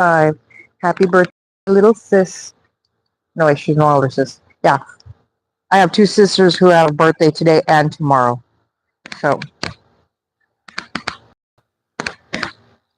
5. Happy birthday, little sis. No, wait, she's no older sis. Yeah, I have two sisters who have a birthday today and tomorrow. So,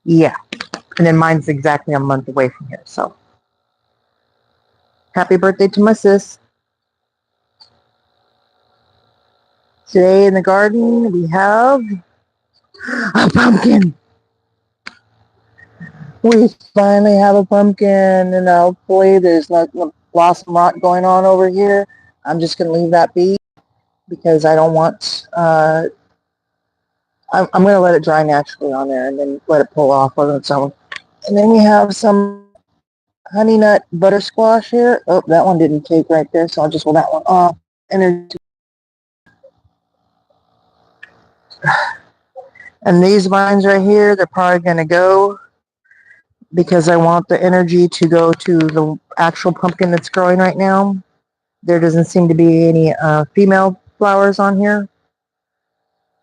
yeah. And then mine's exactly a month away from here. So, happy birthday to my sis. Today in the garden, we have a pumpkin. We finally have a pumpkin, and hopefully there's not blossom rot going on over here. I'm just going to leave that be because I don't want, I'm going to let it dry naturally on there and then let it pull off on its own. And then we have some honey nut butter squash here. Oh, that one didn't take right there, so I'll just pull that one off. And these vines right here, they're probably going to go because I want the energy to go to the actual pumpkin that's growing right now. There doesn't seem to be any female flowers on here.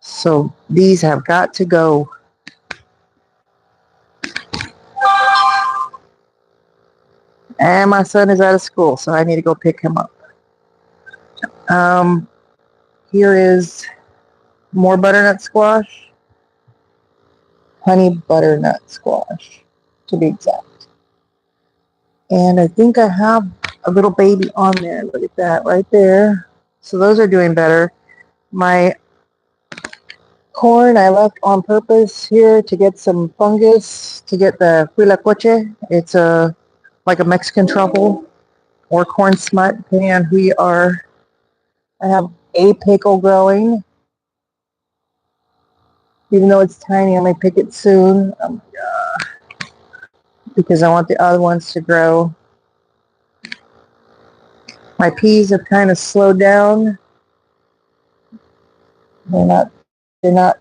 So these have got to go. And my son is out of school, so I need to go pick him up. Here is more butternut squash. Honey butternut squash, to be exact. And I think I have a little baby on there. Look at that right there. So those are doing better. My corn I left on purpose here to get some fungus, to get the huitlacoche. It's like a Mexican truffle or corn smut, depending on who you are. I have a pickle growing. Even though it's tiny, I may pick it soon because I want the other ones to grow. My peas have kind of slowed down. They're not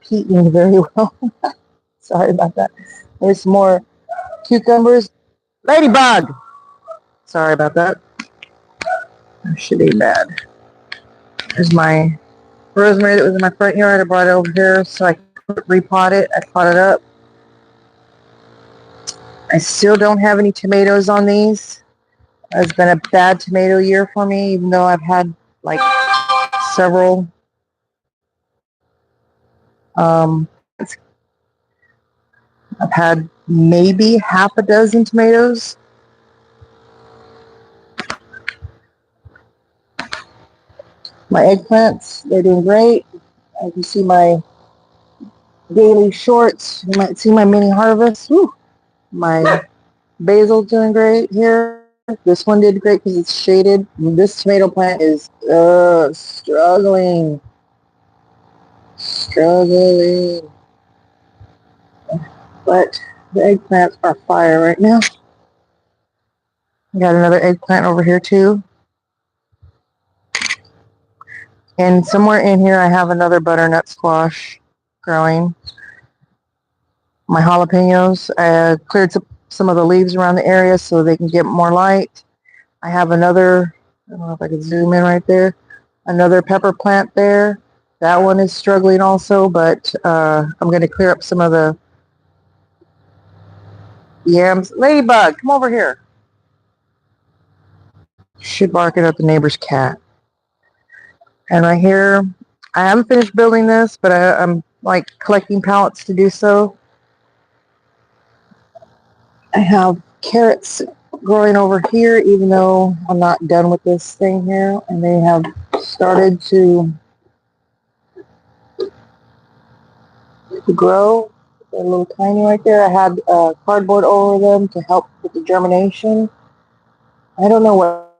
peating very well. Sorry about that. There's some more cucumbers. Ladybug! Sorry about that. That should be bad. There's my rosemary that was in my front yard. I brought it over here so I could repot it. I pot it up. I still don't have any tomatoes on these. It's been a bad tomato year for me, even though I've had like several I've had maybe half a dozen tomatoes. My eggplants, they're doing great. As you see my daily shorts, you might see my mini harvest. Woo. My basil's doing great here. This one did great because it's shaded. This tomato plant is struggling. But the eggplants are fire right now. Got another eggplant over here too. And somewhere in here I have another butternut squash growing. My jalapenos, I cleared some of the leaves around the area so they can get more light. I have another, I don't know if I can zoom in right there, another pepper plant there. That one is struggling also, but I'm going to clear up some of the yams. Ladybug, come over here. She's barking at the neighbor's cat. And right here, I haven't finished building this, but I'm like collecting pallets to do so. I have carrots growing over here, even though I'm not done with this thing here, and they have started to grow. They're a little tiny right there. I had cardboard over them to help with the germination. I don't know what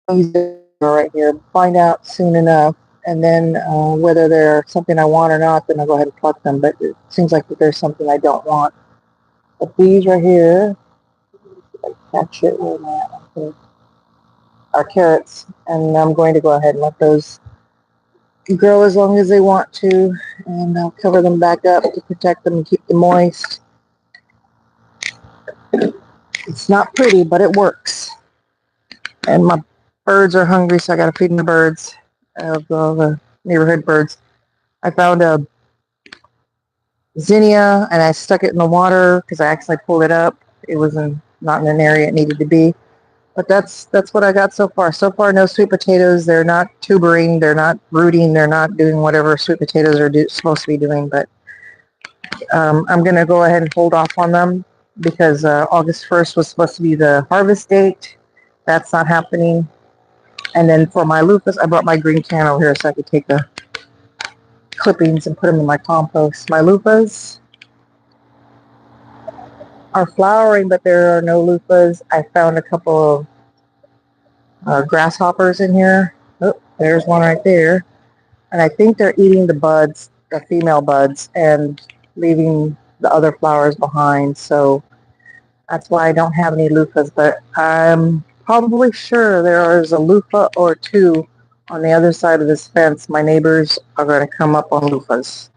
these are right here. Find out soon enough, and then whether they're something I want or not, then I'll go ahead and pluck them. But it seems like that there's something I don't want. But these right here, catch it where am I at? Okay, are carrots, and I'm going to go ahead and let those grow as long as they want to, and I'll cover them back up to protect them and keep them moist. It's not pretty, but it works. And my birds are hungry, so I got to feed the birds of the neighborhood birds. I found a zinnia, and I stuck it in the water because I accidentally pulled it up. it was not in an area it needed to be. But that's what I got so far. So far, no sweet potatoes. They're not tubering. They're not rooting. They're not doing whatever sweet potatoes are supposed to be doing. But I'm going to go ahead and hold off on them because August 1st was supposed to be the harvest date. That's not happening. And then for my loofahs, I brought my green can over here so I could take the clippings and put them in my compost. My loofahs are flowering, but there are no loofahs. I found a couple of grasshoppers in here. Oh, there's one right there. And I think they're eating the buds, the female buds, and leaving the other flowers behind. So that's why I don't have any loofahs. But I'm probably sure there is a loofah or two on the other side of this fence. My neighbors are going to come up on loofahs.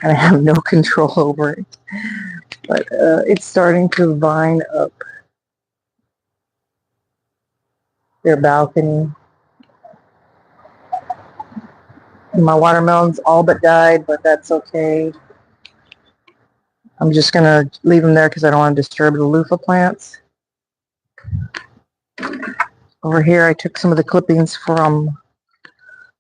And I have no control over it. But it's starting to vine up their balcony. And my watermelons all but died, but that's okay. I'm just going to leave them there because I don't want to disturb the loofah plants. Over here, I took some of the clippings from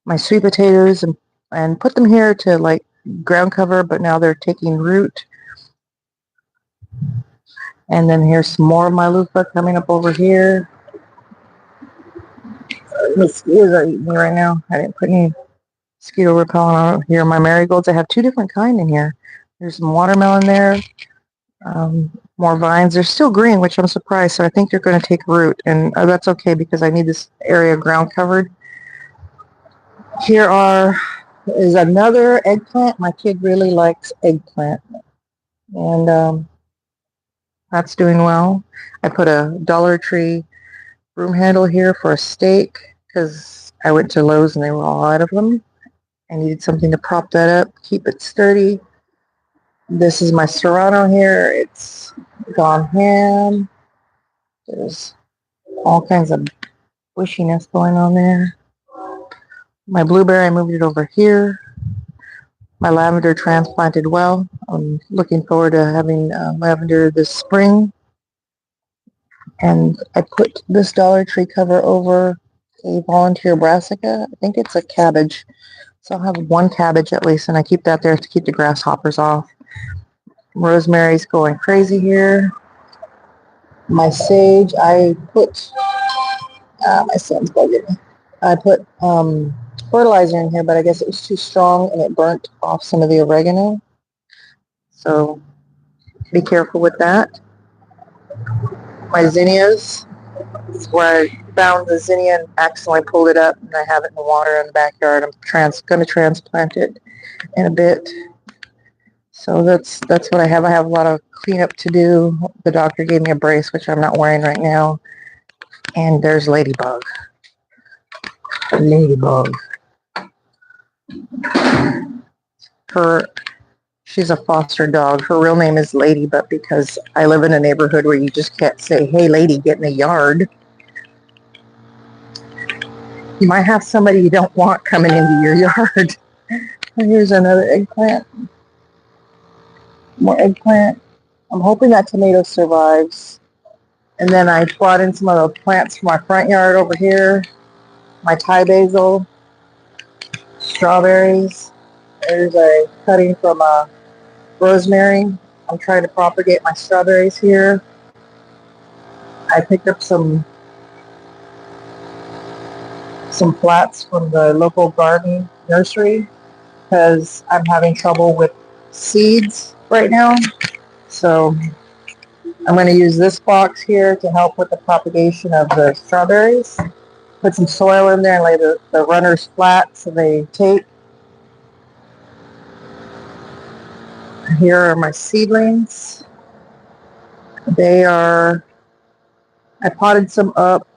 my sweet potatoes and put them here to like ground cover, but now they're taking root. And then here's some more of my loofah coming up over here. Mosquitoes are eating me right now. I didn't put any mosquito repellent on here. My marigolds, I have two different kinds in here. There's some watermelon there. More vines. They're still green, which I'm surprised. So I think they're going to take root, and that's okay because I need this area ground covered. Here is another eggplant. My kid really likes eggplant, and that's doing well. I put a Dollar Tree broom handle here for a stake because I went to Lowe's and they were all out of them. I needed something to prop that up, keep it sturdy. This is my serrano here. It's gone ham. There's all kinds of bushiness going on there. My blueberry, I moved it over here. My lavender transplanted well. I'm looking forward to having lavender this spring. And I put this Dollar Tree cover over a volunteer brassica. I think it's a cabbage. So I'll have one cabbage at least, and I keep that there to keep the grasshoppers off. Rosemary's going crazy here. My sage, I put, my son's bugging me. I put fertilizer in here, but I guess it was too strong and it burnt off some of the oregano. So be careful with that. My zinnias, this is where I found the zinnia and accidentally pulled it up, and I have it in the water in the backyard. I'm going to transplant it in a bit. So that's what I have. I have a lot of cleanup to do. The doctor gave me a brace, which I'm not wearing right now. And there's Ladybug. Ladybug. She's a foster dog. Her real name is Lady, but because I live in a neighborhood where you just can't say, hey, lady, get in the yard. You might have somebody you don't want coming into your yard. Here's another eggplant. More eggplant. I'm hoping that tomato survives. And then I brought in some of the plants from my front yard over here. My Thai basil. Strawberries. There's a cutting from a rosemary. I'm trying to propagate my strawberries here. I picked up some flats from the local garden nursery because I'm having trouble with seeds right now. So I'm going to use this box here to help with the propagation of the strawberries. Put some soil in there and lay the runners flat so they take. Here are my seedlings. I potted some up.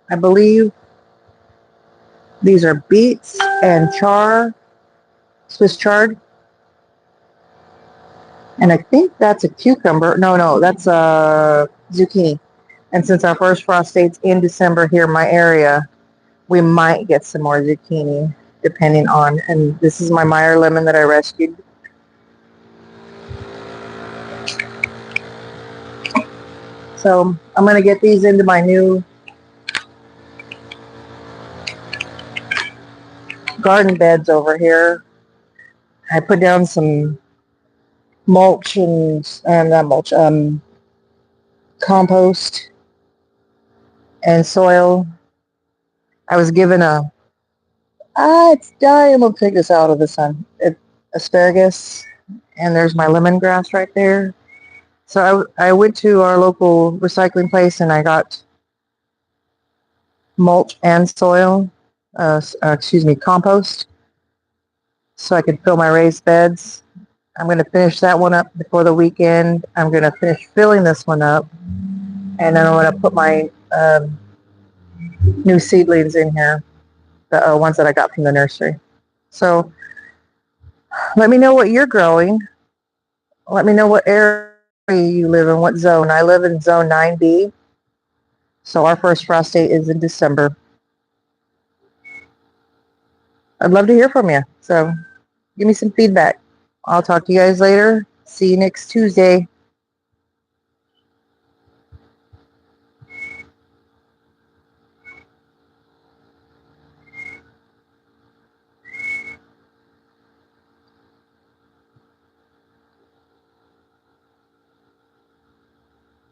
I believe these are beets and Swiss chard. And I think that's a cucumber. No, that's a zucchini. And since our first frost date's in December here in my area, we might get some more zucchini, depending on. And this is my Meyer lemon that I rescued. So I'm going to get these into my new garden beds over here. I put down some mulch and not mulch, compost and soil. I was given it's dying. I'm going to take this out of the sun. Asparagus, and there's my lemongrass right there. So I went to our local recycling place and I got mulch and soil, compost, so I could fill my raised beds. I'm going to finish that one up before the weekend. I'm going to finish filling this one up, and then I'm going to put my new seedlings in here, the ones that I got from the nursery. So let me know what you're growing. Let me know what area you live in, what zone. I live in zone 9B, so our first frost date is in December. I'd love to hear from you, so give me some feedback. I'll talk to you guys later. See you next Tuesday.